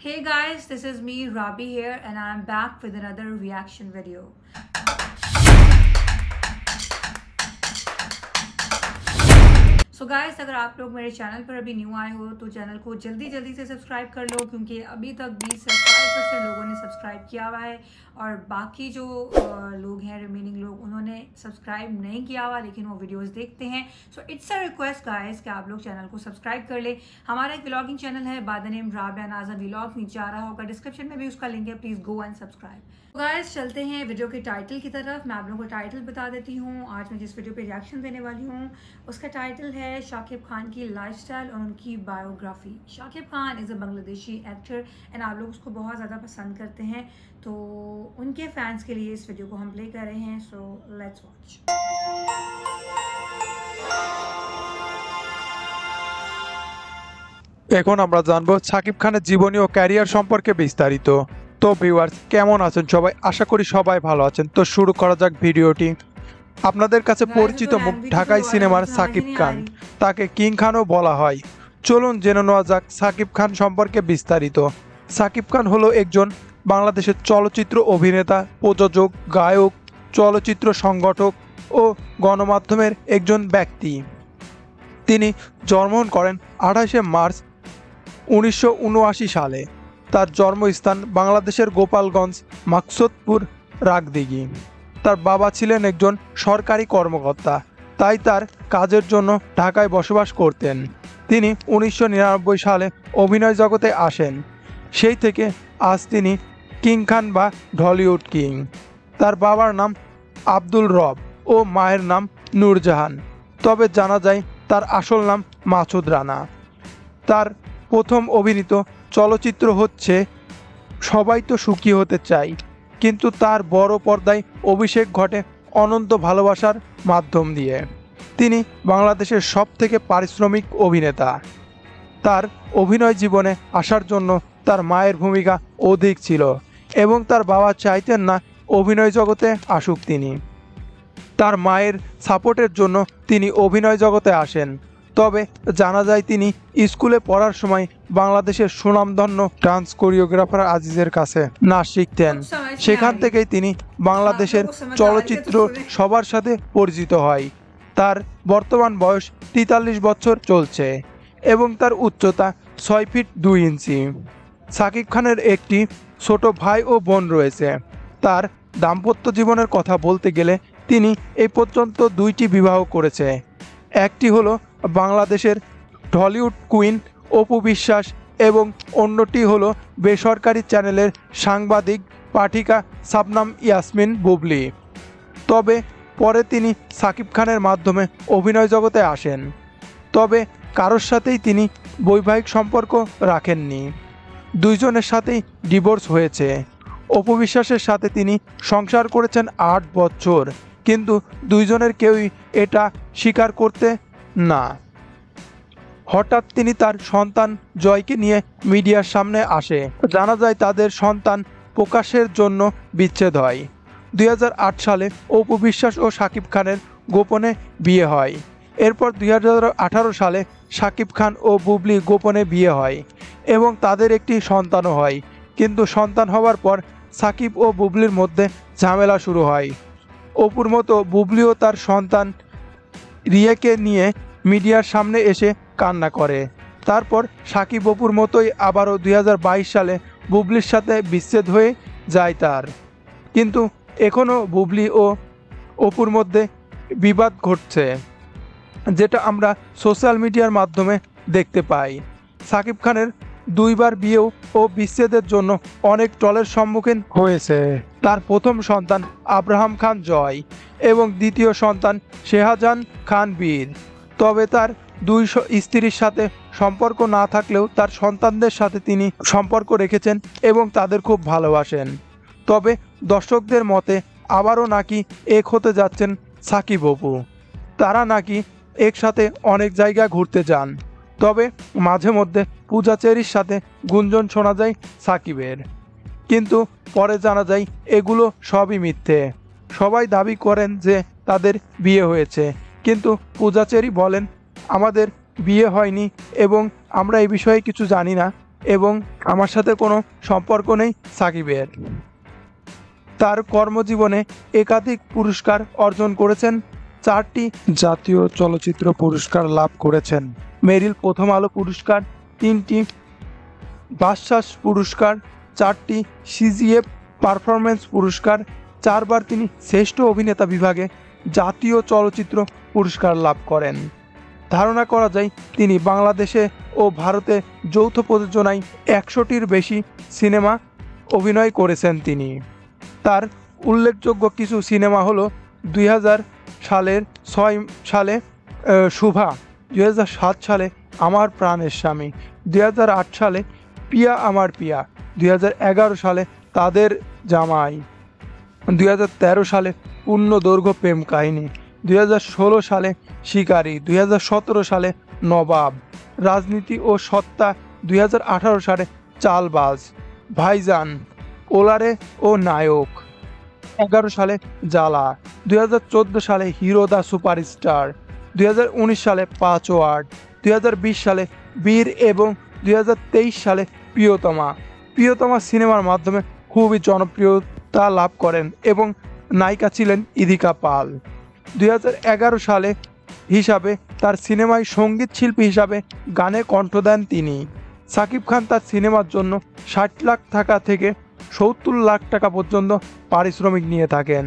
Hey guys, this is me Rabi here and I'm back with another reaction video. So guys, अगर आप लोग मेरे channel पर अभी न्यू आए हो तो चैनल को जल्दी से सब्सक्राइब कर लो, क्योंकि अभी तक 20 से 5% लोगों ने सब्सक्राइब किया हुआ है और बाकी जो लोग हैं, रिमेनिंग लोग, उन्होंने सब्सक्राइब नहीं किया हुआ लेकिन वो वीडियोस देखते हैं। So it's a request guys कि आप लोग चैनल को सब्सक्राइब कर ले। हमारा एक व्लॉगिंग चैनल है by the name Rabia NASA vlog, नीचे आ रहा होगा, डिस्क्रिप्शन में भी उसका लिंक है, please go and subscribe. Guys चलते हैं वीडियो के टाइटल की तरफ। मैं आप लोगों को टाइटल बता देती हूँ। आज मैं जिस वीडियो पे रिएक्शन देने वाली हूँ उसका टाइटल है शाकिब खान की लाइफस्टाइल और उनकी biography. Shakib Khan is a Bangladeshi actor and आप लोग उसको बहुत ज़्यादा पसंद करते हैं, तो उनके फैंस के लिए इस वीडियो को हम प्ले कर रहे हैं। So let's watch. এখন আমরা জানবো শাকিব খানের জীবনী ও ক্যারিয়ার সম্পর্কে বিস্তারিত। তো ভিউয়ার্স, কেমন আছেন সবাই? আশা করি সবাই ভালো আছেন। তো শুরু করা যাক ভিডিওটি। আপনাদের কাছে পরিচিত মুখ ঢাকাই সিনেমার শাকিব খান, তাকে কিং খানও বলা হয়। চলুন জেনে নেওয়া যাক শাকিব খান সম্পর্কে বিস্তারিত। শাকিব খান হলো একজন বাংলাদেশের চলচ্চিত্র অভিনেতা, প্রযোজক, গায়ক, চলচ্চিত্র সংগঠক ও গণমাধ্যমের একজন ব্যক্তি। তিনি জন্মগ্রহণ করেন 28শে মার্চ 1979 সালে। তার জন্মস্থান বাংলাদেশের গোপালগঞ্জ, মাকসুদপুর, রাগদিঘি। তার বাবা ছিলেন একজন সরকারি কর্মকর্তা, তাই তার কাজের জন্য ঢাকায় বসবাস করতেন। তিনি 1999 সালে অভিনয় জগতে আসেন। সেই থেকে আজ তিনি কিং খান বা ঢলিউড কিং। তার বাবার নাম আব্দুল রব ও মায়ের নাম নূরজাহান, তবে জানা যায় তার আসল নাম মাসুদ রানা। তার প্রথম অভিনীত চলচ্চিত্র হচ্ছে সবাই তো সুখী হতে চাই, কিন্তু তার বড় পর্দায় অভিষেক ঘটে অনন্ত ভালোবাসার মাধ্যম দিয়ে। তিনি বাংলাদেশের সবথেকে পারিশ্রমিক অভিনেতা। তার অভিনয় জীবনে আসার জন্য তার মায়ের ভূমিকা অধিক ছিল এবং তার বাবা চাইতেন না অভিনয় জগতে আসুক তিনি। তার মায়ের সাপোর্টের জন্য তিনি অভিনয় জগতে আসেন। তবে জানা যায় তিনি স্কুলে পড়ার সময় বাংলাদেশের সুনামধন্য ডান্স কোরিওগ্রাফার আজিজের কাছে নাচ শিখতেন। সেখান থেকেই তিনি বাংলাদেশের চলচ্চিত্র সবার সাথে পরিচিত হয়। তার বর্তমান বয়স 43 বছর চলছে এবং তার উচ্চতা 6 ফিট 2 ইঞ্চি। শাকিব খানের একটি ছোট ভাই ও বোন রয়েছে। তার দাম্পত্য জীবনের কথা বলতে গেলে তিনি এই পর্যন্ত 2টি বিবাহ করেছে। একটি হলো বাংলাদেশের ঢলিউড কুইন অপু বিশ্বাস এবং অন্যটি হলো বেসরকারি চ্যানেলের সাংবাদিক পাঠিকা শাবনাম ইয়াসমিন বুবলি। তবে পরে তিনি শাকিব খানের মাধ্যমে অভিনয় জগতে আসেন। তবে কারোর সাথেই তিনি বৈবাহিক সম্পর্ক রাখেননি। দুইজনের সাথেই ডিভোর্স হয়েছে। অপু বিশ্বাসের সাথে তিনি সংসার করেছেন 8 বছর, কিন্তু দুইজনের কেউই এটা স্বীকার করতে না। হঠাৎ তিনি তার সন্তান জয়কে নিয়ে মিডিয়ার সামনে আসে। জানা যায় তাদের সন্তান প্রকাশের জন্য বিচ্ছেদ হয়। 2008 সালে অপু বিশ্বাস ও শাকিব খানের গোপনে বিয়ে হয়। এরপর 2018 সালে শাকিব খান ও বুবলি গোপনে বিয়ে হয় এবং তাদের একটি সন্তানও হয়। কিন্তু সন্তান হওয়ার পর শাকিব ও বুবলির মধ্যে ঝামেলা শুরু হয়। অপুর মতো বুবলিও তার সন্তান রিয়াকে নিয়ে মিডিয়ার সামনে এসে কান্না করে। তারপর শাকিব অপুর মতোই আবারও 2022 সালে বুবলির সাথে বিচ্ছেদ হয়ে যায় তার। কিন্তু এখনও বুবলি ও অপুর মধ্যে বিবাদ ঘটছে, যেটা আমরা সোশ্যাল মিডিয়ার মাধ্যমে দেখতে পাই। শাকিব খানের 2বার বিয়েও ও বিচ্ছেদের জন্য অনেক ট্রলের সম্মুখীন হয়েছে। তার প্রথম সন্তান আব্রাহাম খান জয় এবং দ্বিতীয় সন্তান শেহাজান খান বীর। তবে তার 2 স্ত্রীর সাথে সম্পর্ক না থাকলেও তার সন্তানদের সাথে তিনি সম্পর্ক রেখেছেন এবং তাদের খুব ভালোবাসেন। তবে দর্শকদের মতে আবারও নাকি এক হতে যাচ্ছেন শাকিব অপু। তারা নাকি একসাথে অনেক জায়গা ঘুরতে যান। তবে মাঝে মধ্যে পূজা চেরির সাথে গুঞ্জন শোনা যায় শাকিবের, কিন্তু পরে জানা যায় এগুলো সবই মিথ্যে। সবাই দাবি করেন যে তাদের বিয়ে হয়েছে, কিন্তু পূজা চেরি বলেন আমাদের বিয়ে হয়নি এবং আমরা এই বিষয়ে কিছু জানি না। এবং আমার সাথে কোনো সম্পর্ক নেই সাকিবের। তার কর্মজীবনে একাধিক পুরস্কার অর্জন করেছেন, 4টি জাতীয় চলচ্চিত্র পুরস্কার লাভ করেছেন, মেরিল প্রথম আলো পুরস্কার, 3টি বাচসাস পুরস্কার, 4টি সিজিএফ পারফরমেন্স পুরস্কার, 4বার তিনি শ্রেষ্ঠ অভিনেতা বিভাগে জাতীয় চলচ্চিত্র পুরস্কার লাভ করেন। ধারণা করা যায় তিনি বাংলাদেশে ও ভারতে যৌথ প্রযোজনায় 100টির বেশি সিনেমা অভিনয় করেছেন তিনি। তার উল্লেখযোগ্য কিছু সিনেমা হলো 2000 সালের 6 সালে শুভা, 2007 সালে আমার প্রাণের স্বামী, 2008 সালে পিয়া আমার পিয়া, 2011 সালে তাদের জামাই, 2013 সালে পূর্ণদৈর্ঘ্য প্রেম কাহিনী, 2016 সালে শিকারী, 2017 সালে নবাব, রাজনীতি ও সত্তা, 2018 সালে চালবাজ, ভাইজান, ওলারে ও নায়ক, 2011 সালে জ্বালা, 2014 সালে হিরো দ্য সুপারস্টার, 2019 সালে পাঁচওয়ার্ড, 2020 সালে বীর এবং 2023 সালে প্রিয়তমা। প্রিয়তমা সিনেমার মাধ্যমে খুবই জনপ্রিয়তা লাভ করেন এবং নায়িকা ছিলেন ইদিকা পাল। 2011 সালে হিসাবে তার সিনেমায় সঙ্গীত শিল্পী হিসাবে গানে কণ্ঠ দেন তিনি। সাকিব খান তার সিনেমার জন্য 60 লাখ টাকা থেকে 70 লাখ টাকা পর্যন্ত পারিশ্রমিক নিয়ে থাকেন।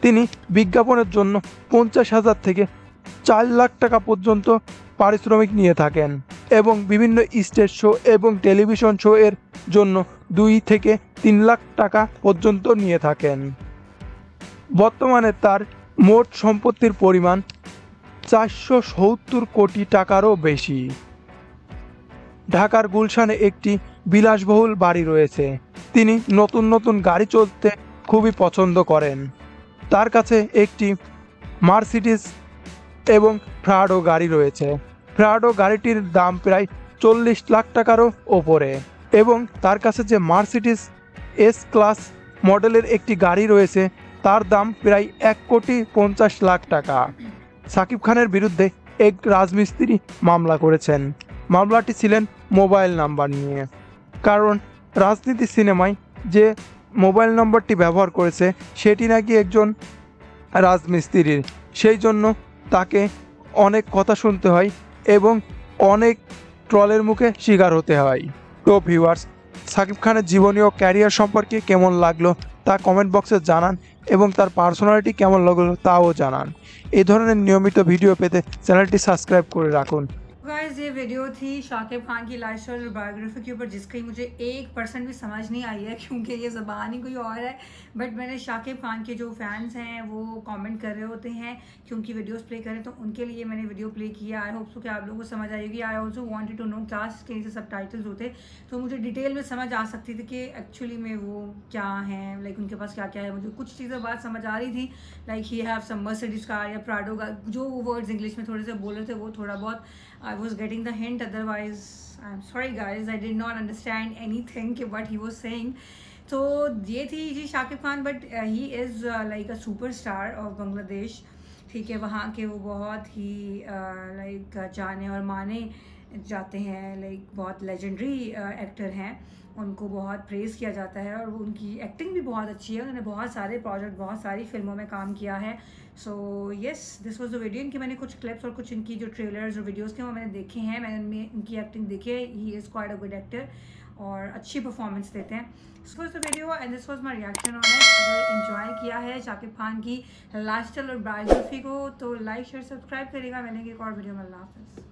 তিনি বিজ্ঞাপনের জন্য 50,000 থেকে 4 লাখ টাকা পর্যন্ত পারিশ্রমিক নিয়ে থাকেন এবং বিভিন্ন স্টেজ শো এবং টেলিভিশন শো এর জন্য 2 থেকে 3 লাখ টাকা পর্যন্ত নিয়ে থাকেন। বর্তমানে তার মোট সম্পত্তির পরিমাণ 470 কোটি টাকারও বেশি। ঢাকার গুলশানে একটি বিলাসবহুল বাড়ি রয়েছে। তিনি নতুন নতুন গাড়ি চলতে খুবই পছন্দ করেন। তার কাছে একটি মার্সিডিজ এবং প্রাডো গাড়ি রয়েছে। প্রাডো গাড়িটির দাম প্রায় 40 লাখ টাকারও ওপরে এবং তার কাছে যে মার্সিডিজ এস ক্লাস মডেলের একটি গাড়ি রয়েছে তার দাম প্রায় 1,50 লাখ টাকা। সাকিব খানের বিরুদ্ধে এক রাজমিস্ত্রি মামলা করেছেন। মামলাটি ছিলেন মোবাইল নাম্বার নিয়ে, কারণ রাজনীতি সিনেমায় যে মোবাইল নম্বরটি ব্যবহার করেছে সেটি নাকি একজন রাজমিস্ত্রির, সেই জন্য তাকে অনেক কথা শুনতে হয় এবং অনেক ট্রলের মুখে শিকার হতে হয়। তো ভিউয়ার্স, সাকিব খানের জীবনী ও ক্যারিয়ার সম্পর্কে কেমন লাগলো তা কমেন্ট বক্সে জানান এবং তার পার্সোনালিটি কেমন লাগলো তাও জানান। এই ধরনের নিয়মিত ভিডিও পেতে চ্যানেলটি সাবস্ক্রাইব করে রাখুন। गाइस, ये वीडियो थी शाकिब खान की लाइफस्टाइल और बायोग्राफी के ऊपर, जिसकी मुझे 1% भी समझ नहीं आई है क्योंकि ये ज़बान ही कोई और है। बट मैंने शाकिब खान के जो फैंस हैं वो कमेंट कर रहे होते हैं क्योंकि वीडियोस प्ले करें, तो उनके लिए मैंने वीडियो प्ले किया। आई होप सो कि आप लोगों को समझ आएगी। I also wanted to know class के नीचे सबटाइटल्स होते तो मुझे डिटेल में समझ आ सकती थी कि एक्चुअली में वो क्या हैं, लाइक उनके पास क्या क्या है। मुझे कुछ चीज़ें बात समझ आ रही थी, like he have some Mercedes car या प्राडो का, जो वर्ड्स इंग्लिश में थोड़े से बोल रहे थे वो थोड़ा बहुत I was getting the hint, otherwise I'm sorry guys, I did not understand anything कि what he was saying. तो ये थी जी Shakib Khan, but he is like a superstar of Bangladesh. ठीक है, वहाँ के वो बहुत ही लाइक जाने और माने जाते हैं, लाइक बहुत लेजेंडरी एक्टर हैं, उनको बहुत प्रेज़ किया जाता है और उनकी एक्टिंग भी बहुत अच्छी है। उन्होंने बहुत सारे प्रोजेक्ट, बहुत सारी फिल्मों में काम किया है। So yes, this was the video. इनकी मैंने कुछ क्लिप्स और कुछ इनकी जो ट्रेलर्स और वीडियोस के वो मैंने देखे हैं, मैंने उनमें इनकी एक्टिंग देखी है। He is quite a good actor और अच्छी परफॉर्मेंस देते हैं। This was the video and this was my reaction on it. अगर एंजॉय किया है शाकिब खान की लाइफस्टाइल और बायोग्राफी को तो लाइक शेयर सब्सक्राइब करिएगा। मैंने एक और वीडियो में। अल्लाह हाफ़िज़।